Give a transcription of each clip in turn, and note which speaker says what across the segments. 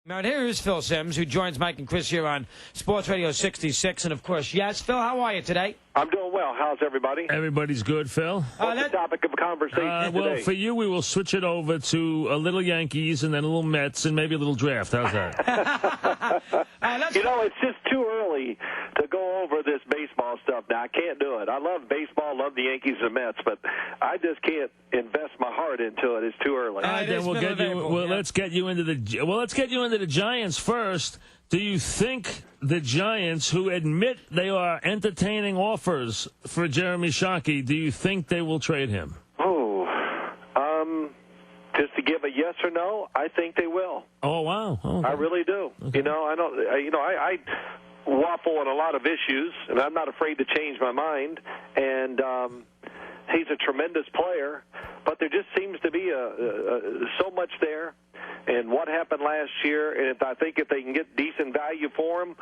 Speaker 1: Now, here is Phil Simms, who joins Mike and Chris here on Sports Radio 66. And, of course, yes, Phil, how are you today?
Speaker 2: I'm doing well. How's everybody?
Speaker 3: Everybody's good, Phil.
Speaker 2: What's the topic of conversation today?
Speaker 3: Well, for you, we will switch it over to a little Yankees and then a little Mets and maybe a little draft. How's that?
Speaker 2: It's just too early to go over this baseball stuff now. I can't do it. I love baseball, love the Yankees and Mets, but I just can't invest my heart into it. It's too early.
Speaker 3: Then let's get you into the Giants first. Do you think the Giants, who admit they are entertaining offers for Jeremy Shockey, do you think they will trade him?
Speaker 2: Just to give a yes or no, I think they will.
Speaker 3: Oh, wow. Okay.
Speaker 2: I really do. Okay. I waffle on a lot of issues, and I'm not afraid to change my mind. And he's a tremendous player, but there just seems to be so much there. And what happened last year, and I think if they can get decent value for him,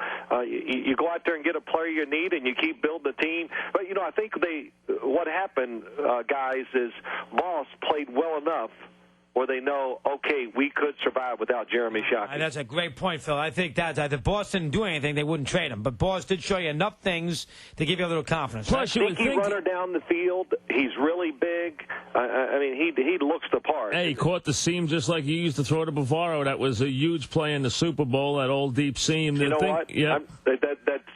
Speaker 2: you go out there and get a player you need, and you keep building the team. But, I think what happened, guys, is Moss played well enough where they know, okay, we could survive without Jeremy Shockey.
Speaker 1: That's a great point, Phil. I think that if Boston didn't do anything, they wouldn't trade him. But Boston did show you enough things to give you a little confidence.
Speaker 3: Plus,
Speaker 2: right? He runner down the field. He's really big. He looks the part.
Speaker 3: Hey, he caught the seam just like he used to throw to Bavaro. That was a huge play in the Super Bowl, that old deep seam.
Speaker 2: You know what?
Speaker 3: Yeah.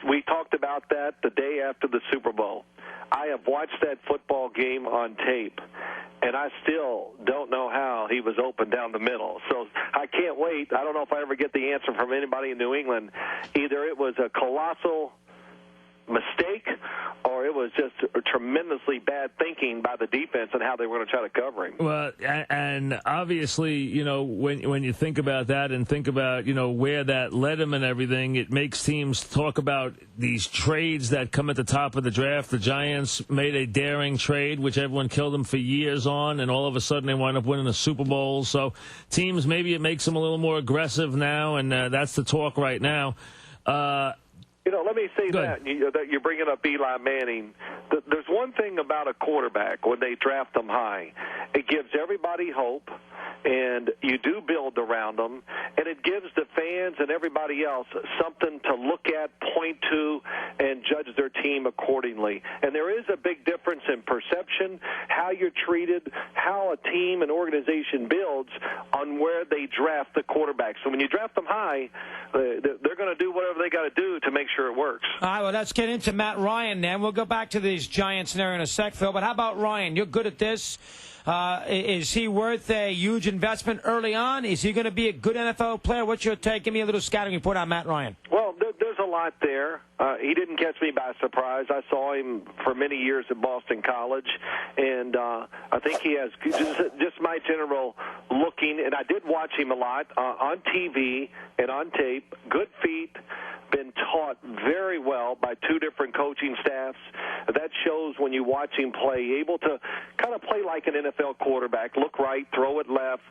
Speaker 2: We talked about that the day after the Super Bowl. I have watched that football game on tape, and I still don't know how he was open down the middle. So I can't wait. I don't know if I ever get the answer from anybody in New England. Either it was a colossal mistake or it was just a tremendously bad thinking by the defense and how they were going to try to cover him.
Speaker 3: Well, and obviously, when you think about that and think about, where that led him and everything, it makes teams talk about these trades that come at the top of the draft. The Giants made a daring trade, which everyone killed them for years on, and all of a sudden they wind up winning a Super Bowl. So teams, maybe it makes them a little more aggressive now, and that's the talk right now.
Speaker 2: Let me say that you're bringing up Eli Manning. There's one thing about a quarterback when they draft them high. It gives everybody hope, and you do build around them, and it gives the fans and everybody else something to look at, point to, and judge their team accordingly. And there is a big difference in perception, how you're treated, how a team and organization builds on where they draft the quarterback. So when you draft them high, they're going to do whatever they got to do to make sure it works.
Speaker 1: All right, well, let's get into Matt Ryan then. We'll go back to these Giants scenario in a sec, Phil. But how about Ryan? You're good at this. Is he worth a huge investment early on? Is he going to be a good NFL player? What's your take? Give me a little scouting report on Matt Ryan.
Speaker 2: Well, there's a lot there. He didn't catch me by surprise. I saw him for many years at Boston College, and I think he has just my general looking, and I did watch him a lot on TV and on tape. Good feet, been taught very well by two different coaching staffs. That shows when you watch him play, able to kind of play like an NFL quarterback, look right, throw it left,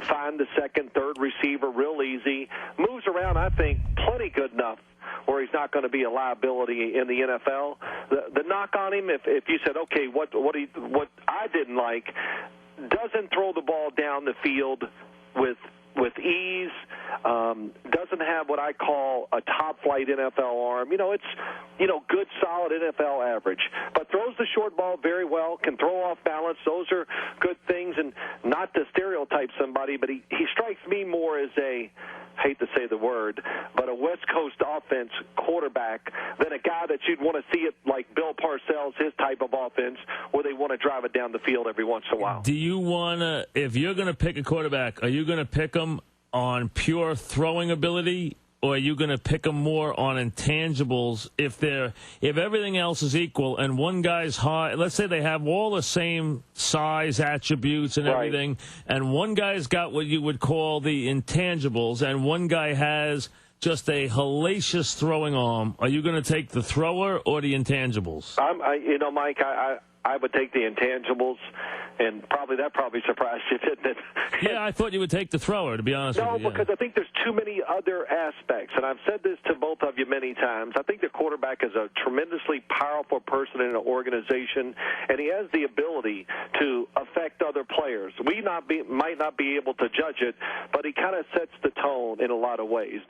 Speaker 2: find the second, third receiver real easy, moves around, I think, plenty good enough where he's not going to be a liability in the NFL. The knock on him, if you said, okay, what I didn't like, doesn't throw the ball down the field with ease, doesn't have what I call a top-flight NFL arm. It's, good, solid NFL average. But throws the short ball very well, can throw off balance. Those are good things, and not to stereotype somebody, but he strikes me more as a, hate to say the word, but a West Coast offense quarterback than a guy that you'd want to see it like Bill Parcells, his type of offense, where they want to drive it down the field every once in a while.
Speaker 3: Do you want to, if you're going to pick a quarterback, are you going to pick him on pure throwing ability, or are you going to pick them more on intangibles if everything else is equal and one guy's high, let's say they have all the same size attributes and everything, and one guy's got what you would call the intangibles and one guy has just a hellacious throwing arm, are you going to take the thrower or the intangibles?
Speaker 2: Mike, I would take the intangibles, and that probably surprised you, didn't it?
Speaker 3: Yeah, I thought you would take the thrower, to be honest with you.
Speaker 2: No, because I think there's too many other aspects, and I've said this to both of you many times. I think the quarterback is a tremendously powerful person in an organization, and he has the ability to affect other players. We might not be able to judge it, but he kind of sets the tone in a lot of ways.